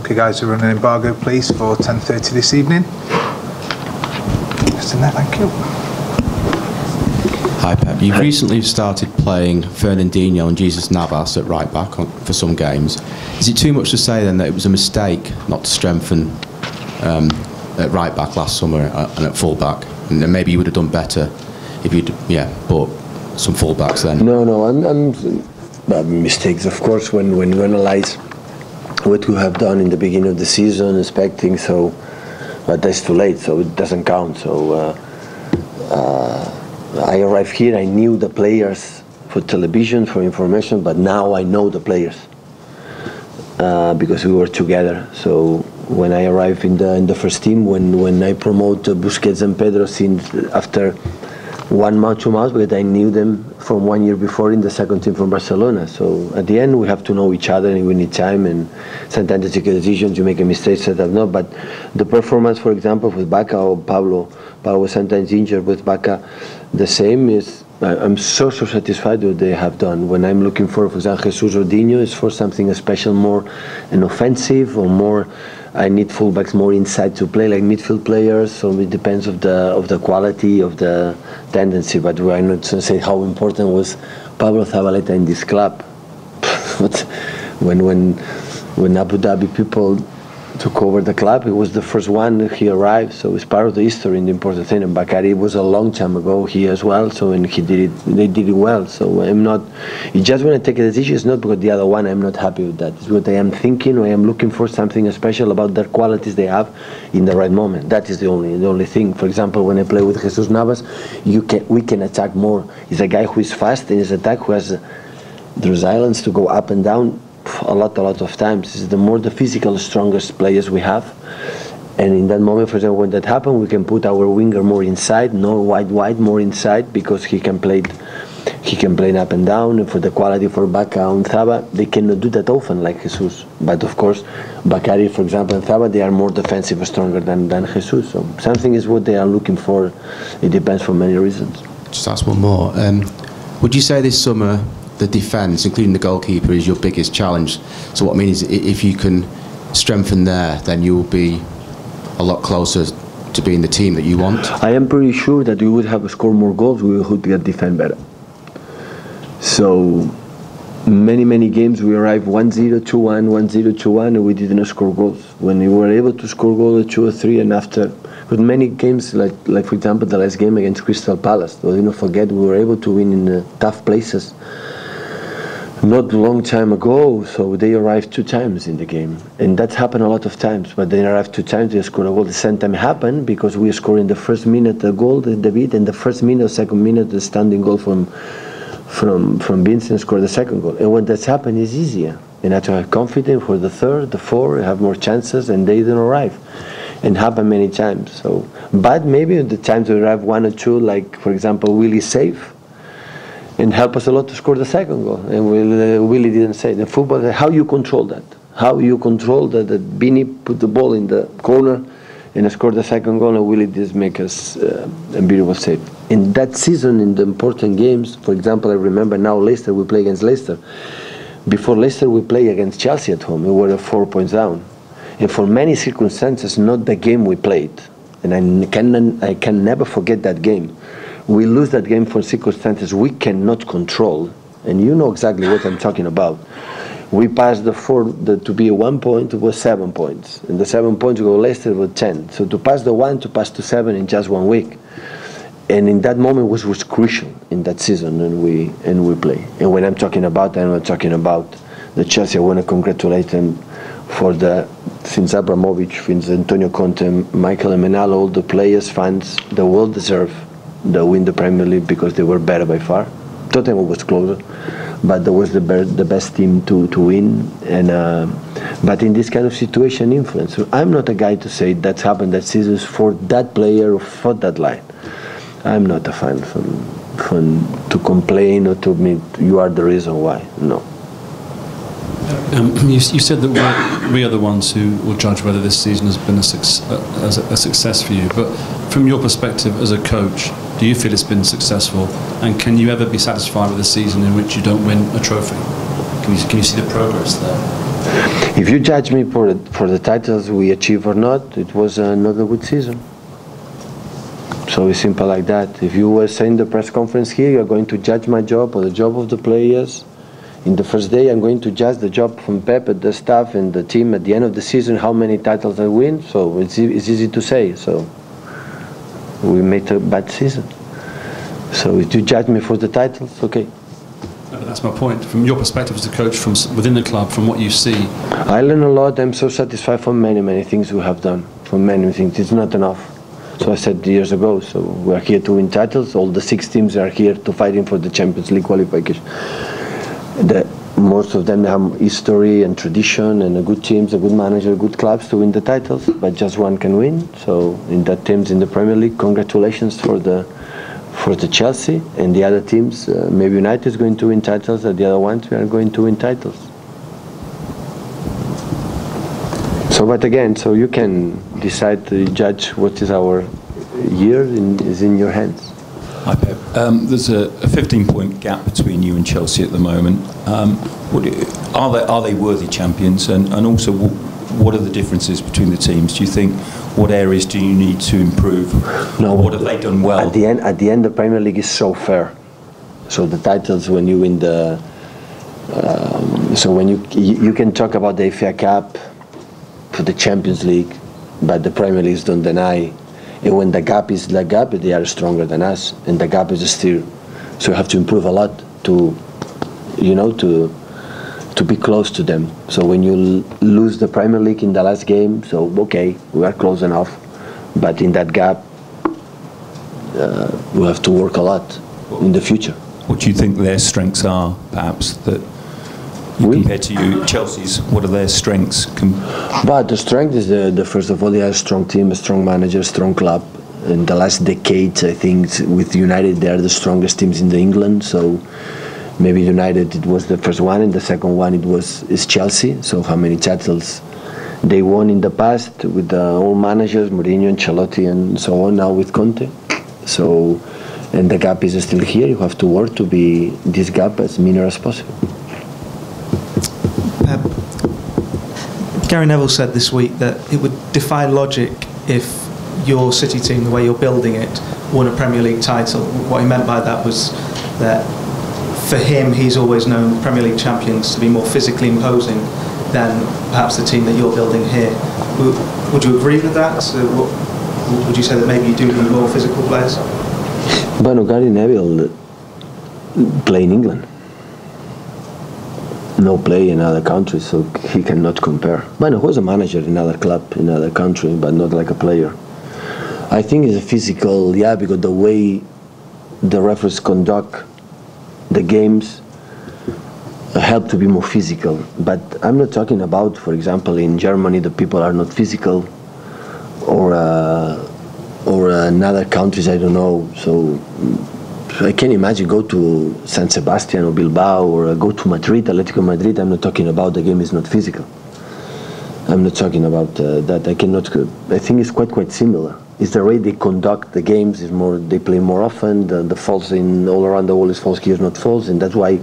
you guys to run an embargo, please, for 10:30 this evening. Just in there, thank you. Hi Pep, you've recently started playing Fernandinho and Jesus Navas at right back for some games. Is it too much to say then that it was a mistake not to strengthen at right back last summer and at full back, and then maybe you would have done better if you'd bought some full backs then? No, mistakes of course when you analyze what we have done in the beginning of the season, expecting so, but that's too late, so it doesn't count. So I arrived here, I knew the players for television, for information, but now I know the players because we were together. So when I arrived in the first team, when I promote Busquets and Pedro after 1 month, 2 months, because I knew them from 1 year before in the second team from Barcelona. So at the end, we have to know each other and we need time, and sometimes to take decisions, you make a mistake, sometimes not. But the performance, for example, with Baca or Pablo was sometimes injured with Baca, the same is, I'm so satisfied with what they have done. When I'm looking for example, Jesus or Dino, is for something special, more an offensive or more, I need fullbacks more inside to play like midfield players. So it depends of the quality of the tendency. But we're not to say how important was Pablo Zabaleta in this club. But when Abu Dhabi people took over the club, he was the first one. He arrived, so it's part of the history and the important thing. And Bakary was a long time ago here as well. So when he did it, they did it well. So I'm not. You just want to take a decision. It's not because the other one. I'm not happy with that. It's what I am thinking. Or I am looking for something special about their qualities they have in the right moment. That is the only thing. For example, when I play with Jesus Navas, we can attack more. He's a guy who is fast in his attack, who has the resilience to go up and down a lot of times. It's the physical strongest players we have, and in that moment, for example, when that happens, we can put our winger more inside, no wide more inside, because he can play up and down. And for the quality for Baca and Zaba, they cannot do that often like Jesus. But of course, Bakary, for example, and Zaba, they are more defensive, stronger than Jesus. So something is what they are looking for. It depends for many reasons. Just ask one more. Would you say this summer the defence, including the goalkeeper, is your biggest challenge? So what I mean is, if you can strengthen there, then you will be a lot closer to being the team that you want. I am pretty sure that we would have scored more goals, we would get defend better. So many games we arrived 1-0, 2-1, 1-0, 2-1, and we didn't score goals. When we were able to score goals 2 or 3, and after, with many games, like for example the last game against Crystal Palace, so don't forget we were able to win in tough places. Not a long time ago, so they arrived 2 times in the game, and that's happened a lot of times. But they arrived 2 times, they scored a goal. The same time happened because we scored in the first minute a goal, David, and the first minute, second minute, the standing goal from Vincent scored the second goal. And when that's happened, it's easier. And I have to have confidence for the third, the fourth, have more chances, and they didn't arrive. And happen many times. So, but maybe at the times we arrive 1 or 2, like for example, Willie save, and help us a lot to score the second goal. And Willie didn't say. The football, how you control that? How you control that Beanie put the ball in the corner and scored the second goal, and Willie did make us a beautiful save. In that season, in the important games, for example, I remember now Leicester, we play against Leicester. Before Leicester, we play against Chelsea at home. We were 4 points down. And for many circumstances, not the game we played. And I can never forget that game. We lose that game for circumstances we cannot control, and you know exactly what I'm talking about. We passed to be 1 point, it was 7 points, and the 7 points go Leicester with 10. So to pass the 1 to pass to 7 in just 1 week, and in that moment was crucial in that season, and we play. And when I'm talking about the Chelsea, I want to congratulate them for since Abramovich, since Antonio Conte, Michael Emenalo, all the players, fans, the world deserve the win the Premier League because they were better by far. Tottenham was closer, but that was the best team to win. And but in this kind of situation, influence. So I'm not a guy to say that's happened that season for that player or for that line. I'm not a fan to complain or to admit you are the reason why. No. You said that we are the ones who will judge whether this season has been a success for you. But from your perspective as a coach, do you feel it's been successful? And can you ever be satisfied with a season in which you don't win a trophy? Can you see the progress there? If you judge me for the titles we achieve or not, it was not a good season. So it's simple like that. If you were saying the press conference here, you're going to judge my job or the job of the players. In the first day, I'm going to judge the job from Pep, the staff, and the team at the end of the season, how many titles I win. So it's easy to say. So we made a bad season. So if you judge me for the titles, okay. No, that's my point. From your perspective as a coach, from within the club, from what you see, I learn a lot. I'm so satisfied for many things we have done. For many things, it's not enough. So I said years ago. So we're here to win titles. All the 6 teams are here to fighting for the Champions League qualification. Most of them have history and tradition and a good teams, a good manager, good clubs to win the titles. But just one can win. So in that teams in the Premier League, congratulations for the Chelsea, and the other teams, maybe United is going to win titles, and the other ones we are going to win titles. So, but again, so you can decide to judge what is our year is in your hands. Hi Pep. There's a 15-point gap between you and Chelsea at the moment. Are they worthy champions? And also, what are the differences between the teams? Do you think? What areas do you need to improve? No, what have they done well? At the end, the Premier League is so fair. So the titles, when you win the, so when you can talk about the FA Cup, for the Champions League, but the Premier League don't deny. And when the gap is the gap, they are stronger than us, and the gap is still. So you have to improve a lot to, to be close to them. So when you lose the Premier League in the last game, so okay, we are close enough, but in that gap, we have to work a lot in the future. What do you think their strengths are, perhaps, that compared to you, Chelsea's? What are their strengths? But the strength is the first of all, they are a strong team, a strong manager, a strong club. In the last decades, I think with United, they are the strongest teams in England. So maybe United, it was the first one, and the second one is Chelsea. So how many titles they won in the past with the old managers, Mourinho, Ancelotti, and so on. Now with Conte. So, and the gap is still here. You have to work to be this gap as minor as possible. Gary Neville said this week that it would defy logic if your City team, the way you're building it, won a Premier League title. What he meant by that was that for him, he's always known Premier League champions to be more physically imposing than perhaps the team that you're building here. Would you agree with that? So would you say that maybe you do need more physical players? But Gary Neville play in England. No play in other countries, so he cannot compare. But he was a manager in another club, in another country, but not like a player. I think it's a physical, yeah, because the way the referees conduct the games help to be more physical. But I'm not talking about, for example, in Germany, the people are not physical, or in other countries, I don't know. So I can imagine go to San Sebastian or Bilbao or go to Madrid, Atletico Madrid. I'm not talking about the game is not physical. I'm not talking about that. I think it's quite similar. It's the way they conduct the games. Is more they play more often. The falls in all around the world is falls here, not falls, and that's why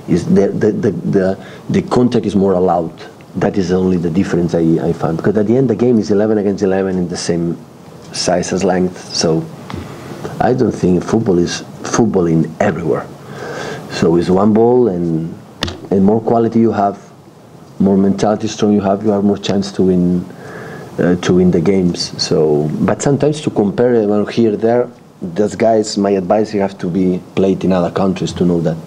is the contact is more allowed. That is only the difference I found, because at the end the game is 11 against 11 in the same size as length. So I don't think football is footballing everywhere. So it's one ball, and more quality you have, more mentality strong you have more chance to win the games. So, but sometimes to compare here there, those guys, my advice, you have to be played in other countries to know that.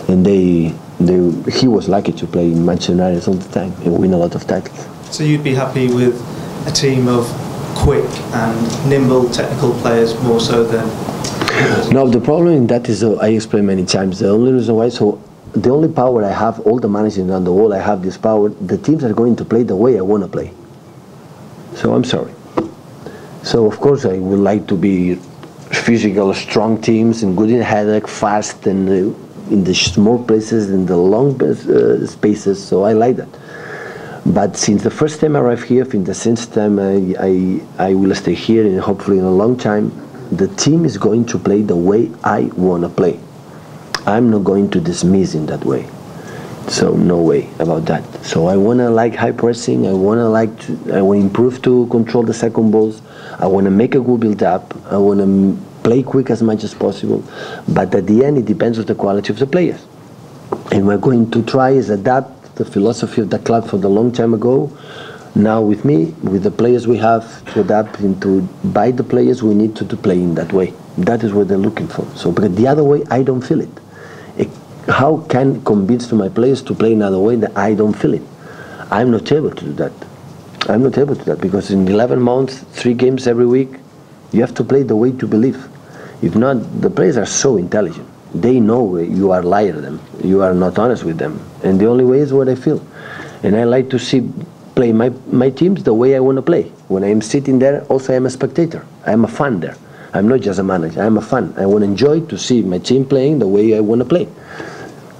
And he was lucky to play in Manchester United all the time and win a lot of titles. So you'd be happy with a team of quick and nimble technical players more so than... No, the problem in that is, I explained many times, the only reason why, so the only power I have, all the managers around the world, I have this power, the teams are going to play the way I want to play. So I'm sorry. So of course I would like to be physical, strong teams and good in headache, fast, and in the small places, in the long spaces, so I like that. But since the first time I arrived here, in the since time I will stay here, and hopefully in a long time, the team is going to play the way I want to play. I'm not going to dismiss in that way. So no way about that. So I want to like high pressing. I want to improve to control the second balls. I want to make a good build up. I want to play quick as much as possible. But at the end, it depends on the quality of the players. And we're going to try is adapt the philosophy of the club from the long time ago. Now with me, with the players we have, to adapt into by the players we need to play in that way. That is what they're looking for. So, but the other way, I don't feel it. How can convince to my players to play another way that I don't feel it? I'm not able to do that. I'm not able to do that because in 11 months, 3 games every week, you have to play the way to believe. If not, the players are so intelligent. They know you are lying to them. You are not honest with them. And the only way is what I feel. And I like to play my teams the way I want to play. When I am sitting there, also I am a spectator. I am a fan there. I'm not just a manager. I am a fan. I want to enjoy to see my team playing the way I want to play.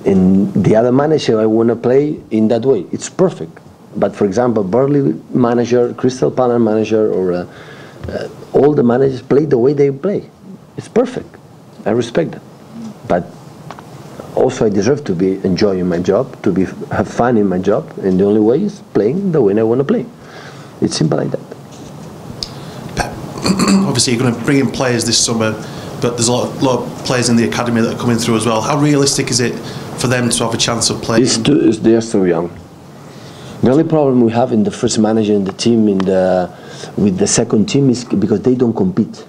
And the other manager, I want to play in that way. It's perfect. But for example, Burnley manager, Crystal Palace manager, or all the managers play the way they play. It's perfect. I respect that. But also I deserve to be enjoying my job, to have fun in my job, and the only way is playing the way I want to play. It's simple like that. Pep, obviously you're going to bring in players this summer, but there's a lot of players in the academy that are coming through as well. How realistic is it for them to have a chance of playing? They are so young. The only problem we have in the first manager in the team with the second team is because they don't compete.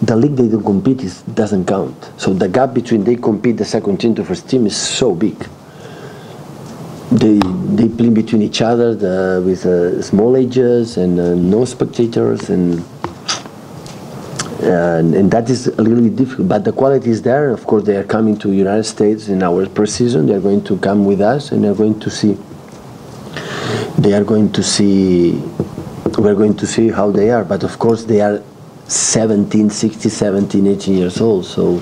The league they don't compete doesn't count. So the gap between they compete the second team to first team is so big. They play between each other with small ages and no spectators and that is a little bit difficult. But the quality is there. Of course, they are coming to United States in our pre-season. They are going to come with us and they are going to see. We're going to see how they are. But of course, they are 17, 16, 17, 18 years old. So,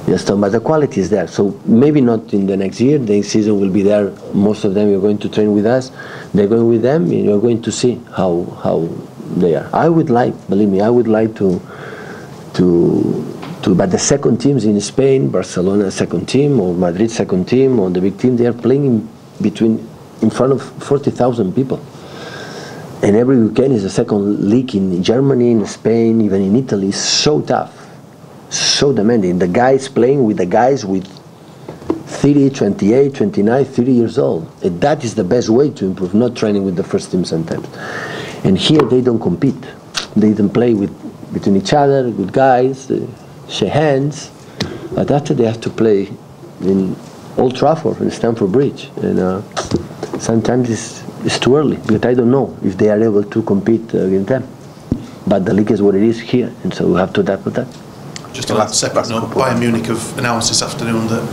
yes, but the quality is there. So maybe not in the next year. The season will be there. Most of them are going to train with us. They're going with them, and you're going to see how they are. I would like, believe me, I would like to. But the second teams in Spain, Barcelona second team, or Madrid second team, or the big team, they are playing in front of 40,000 people. And every weekend is a second league in Germany, in Spain, even in Italy. It's so tough, so demanding. The guys playing with the guys with 30, 28, 29, 30 years old. And that is the best way to improve, not training with the first team sometimes. And here they don't compete. They don't play between each other, good guys, shake hands. But after they have to play in Old Trafford and Stamford Bridge. And sometimes it's too early, because I don't know if they are able to compete against them. But the league is what it is here, and so we have to adapt with that. Just on a separate note, Bayern Munich have announced this afternoon that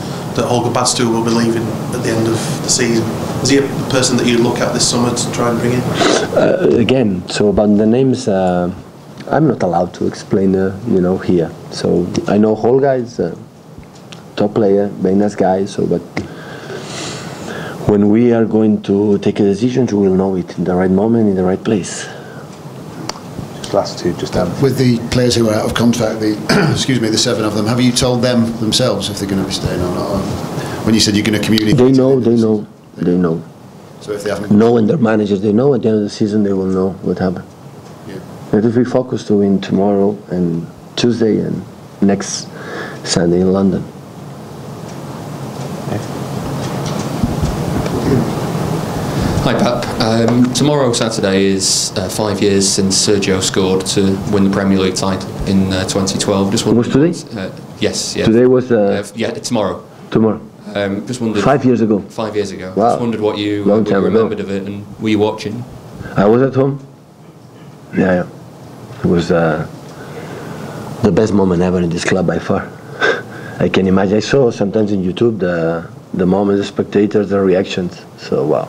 Holger Badstuhl will be leaving at the end of the season. Is he a person that you look at this summer to try and bring in? Again, so about the names, I'm not allowed to explain, here. So I know Holger is a top player, very nice guy. So, but when we are going to take a decision, we will know it in the right moment, in the right place. Last two, just with the players who are out of contract, the the 7 of them, have you told them themselves if they're going to be staying or not? Or when you said you're going to communicate, they know. So if they haven't, and their managers, they know. At the end of the season, they will know what happened. Yeah. Let us be focused to win tomorrow and Tuesday and next Sunday in London. Hi Pep. Tomorrow, Saturday, is 5 years since Sergio scored to win the Premier League title in 2012. Just was today? Yes. Yeah. Today was tomorrow. Tomorrow. Just wondered. 5 years ago. 5 years ago. Wow. Just wondered what you remembered of it, and were you watching? I was at home. Yeah. It was the best moment ever in this club by far. I can imagine. I saw sometimes in YouTube the moments, the spectators, the reactions. So wow.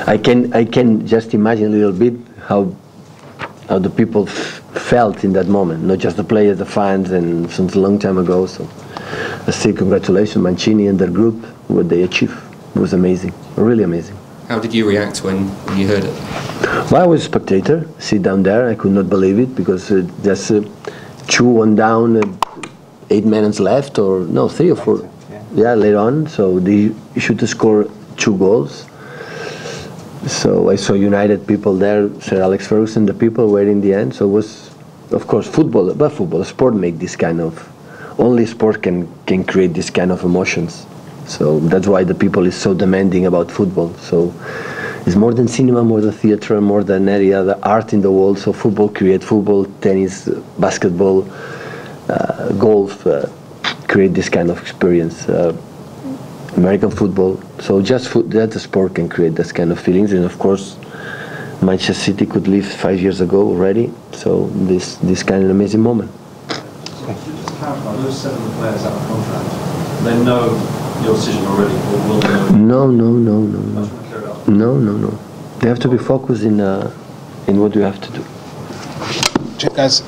I can just imagine a little bit how the people felt in that moment, not just the players, the fans, and since a long time ago. So I say congratulations, Mancini and their group, what they achieved. It was amazing, really amazing. How did you react when you heard it? Well, I was a spectator, sit down there. I could not believe it because just 2-1 down, 8 minutes left, or no, 3 or 4. yeah, later on. So they should score 2 goals. So I saw United people there, Sir Alex Ferguson, the people were in the end. So it was, of course, football, but football, sport make this kind of, only sport can create this kind of emotions. So that's why the people is so demanding about football. So it's more than cinema, more than theater, more than any other art in the world. So football create football, tennis, basketball, golf, create this kind of experience. American football. So just that the sport can create this kind of feelings. And of course, Manchester City could leave 5 years ago already. So this kind of amazing moment. Just to clarify, those 7 players out of contract, they know your decision already, or will they know? No. They have to be focused in what you have to do. Check, guys.